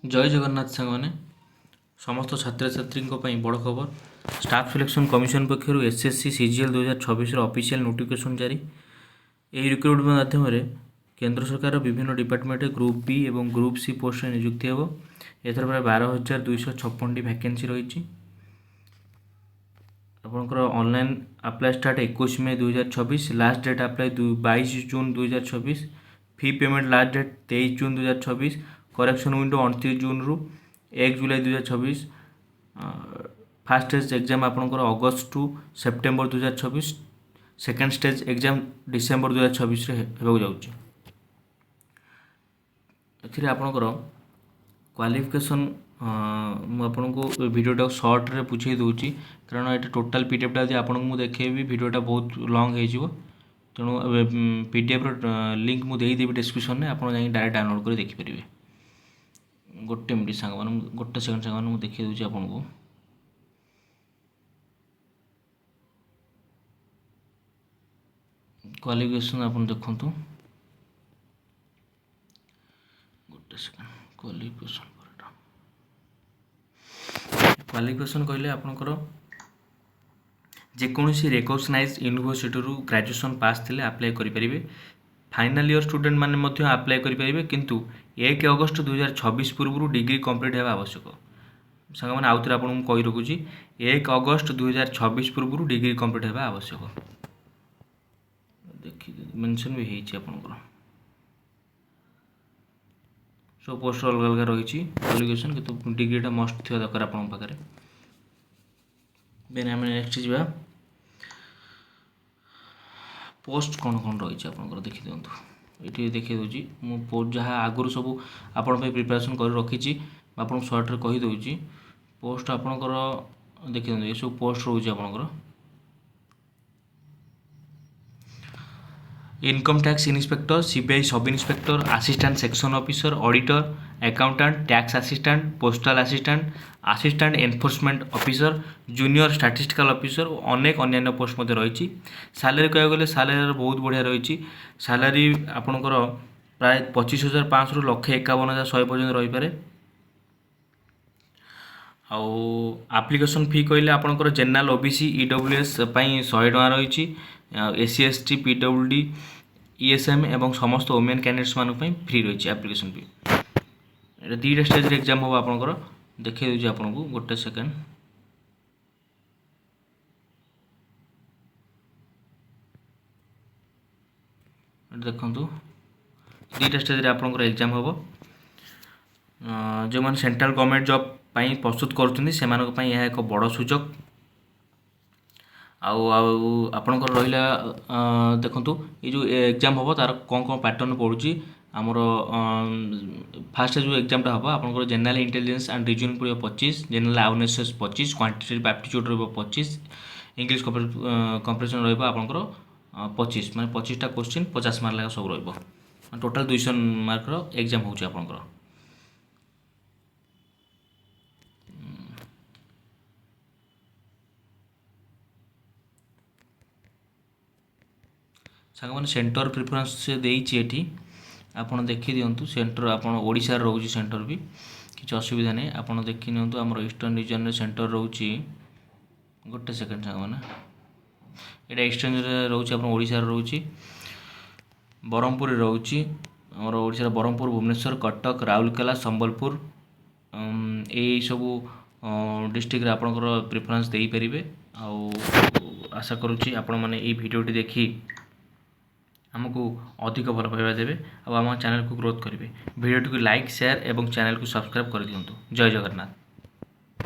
जय जगन्नाथ सांगने समस्त छात्र छात्री बड़ खबर स्टाफ सिलेक्शन कमिशन पक्षर एसएससी सीजीएल 2026 ऑफिशियल नोटिफिकेशन जारी। यही रिक्रुटमेंट माध्यम केंद्र सरकार विभिन्न डिपार्टमेंट ग्रुप बी और ग्रुप सी पोस्ट नियुक्ति हे। एथर प्राय 12,256 वैकेंसी रही। आपंकर ऑनलाइन अप्लाई स्टार्ट 21 मई 2026, लास्ट डेट अप्लाई 22 जून 2026, फी पेमेंट लास्ट डेट 23 जून 2026, करेक्शन विंडो 29 जून रु 1 जुलाई 2026, फास्ट स्टेज एग्जाम आपंकर अगस्त to September 2026, second stage exam December 2026 होगा जाऊँगी। आपंकर क्वालिफिकेशन मुझे भिडियोटा सर्ट रे बुझे दूसरी कारण ये टोटाल पीडीएफटा जब आपको देखेबी भिडियोटा बहुत लंग हो तेणु पीडीएफ लिंक मुझे डिस्क्रिप्शन में आप डायरेक्ट डाउनलोड कर देखिपारे। गोटे मिनट सांग गोटे सेकेंड सांग मुझे देखी दूसरी आपको क्वालिफिकेशन आप देखु गोटे सेकेंड क्वालिफिकेशन कहले आपंकर जेकोसी रिकग्नाइज यूनिवर्सिटी ग्रेजुएशन पास थे अप्लाई करेंगे। फाइनाल ईयर स्टूडेंट मैंने अप्लाई करेंगे किंतु 1 अगस्त 2026 पूर्व डिग्री कंप्लीट होगा आवश्यक। सांग मैंने आउ थे आपको कही रखुच्छी 1 अगस्त 2026 पूर्व डिग्री कंप्लीट होगा आवश्यक। देखिए मेंशन भी होकर सब पोस्ट अलग अलग रही क्वालिफिकेशन किंतु डिग्रीटा मस्ट थी दरकार आप पाखे। देन आम नेक्स्ट जा पोस्ट कौन कौन रही आप देखी दिखाँ ये देखी दूसरी मुझे जहाँ आगुरी सब आपण प्रिपेरेसन कर रखी आपको सर्ट रे कहीदे पोस्ट आपणकर देखी ये सब पोस्ट रोचे आपणकर income tax inspector, CBI sub inspector, assistant section officer, auditor, accountant, tax assistant, postal assistant, assistant enforcement officer, junior statistical officer अनेक अन्य पोस्ट रही। सैलरी कह गले सैलरी बहुत बढ़िया रही। सैलरी आपणकर प्राय 25,500 रु 151,100 पर्यटन रही पारे। आप्लिकेशन फी कहले आपंकर जेनराल ओबीसी ईडब्ल्यूएस 100 टଙ୍କା रही। एससी एसटी पीडब्ल्यूडी ईएसएम एवं समस्त वुमेन कैंडिडेट्स मान फ्री रही एप्लिकेशन फी। ये 2टा स्टेज एग्जाम हम आपंकर देखे दूसरी आपको गोटे सेकेंड देखु 2टा स्टेज आपंकर एग्जाम हम जो मैंने सेंट्रल गवर्नमेंट जॉब प्रस्तुत कर एक बड़ सुजोग आपणकर रहा देखु ये जो एग्जाम हम तार कौन कौन पैटर्न पड़ुची आमर फास्ट जो एग्जामटा हम आपंकर जनरल इंटेलिजेंस एंड रीजनिंग पड़ो 25, जनरल अवेयरनेस 25, क्वांटिटेटिव एप्टीट्यूड रहा 25, इंग्लिश कंप्रेशन रहा आपंकर 25 माने 25टा क्वेश्चन 50 मार्क लगा सब रहा टोटाल 200 मार्कर एग्जाम होची आपंकर। सांग मैंने सेंटर प्रिफरेन्स से देती आप देखी दिंतु सेंटर आप ओडिशा रोचे सेंटर भी किसी असुविधा नहीं आप देखी नियंतु आम ईस्टर्न रीजन में सेंटर रोचे गोटे सेकेंड सांग मैंने यहाँ ईस्टर्न रोचे आप ओडिशा रोचे ब्रह्मपुर रोचे आम ओडिशा ब्रह्मपुर भुवनेश्वर कटक राउरकेला संबलपुर यही सबू डिस्ट्रिक्ट आपंकर प्रिफरेन्स दे पारे। आशा करुँची आपण मैंने ये भिडियोटी देखी आमको अधिक भल पाइबा देवे और आम चैनल को ग्रोथ करेंगे। भिडियोटी को लाइक शेयर और चैनल को सब्सक्राइब कर दिंतु। जय जगन्नाथ।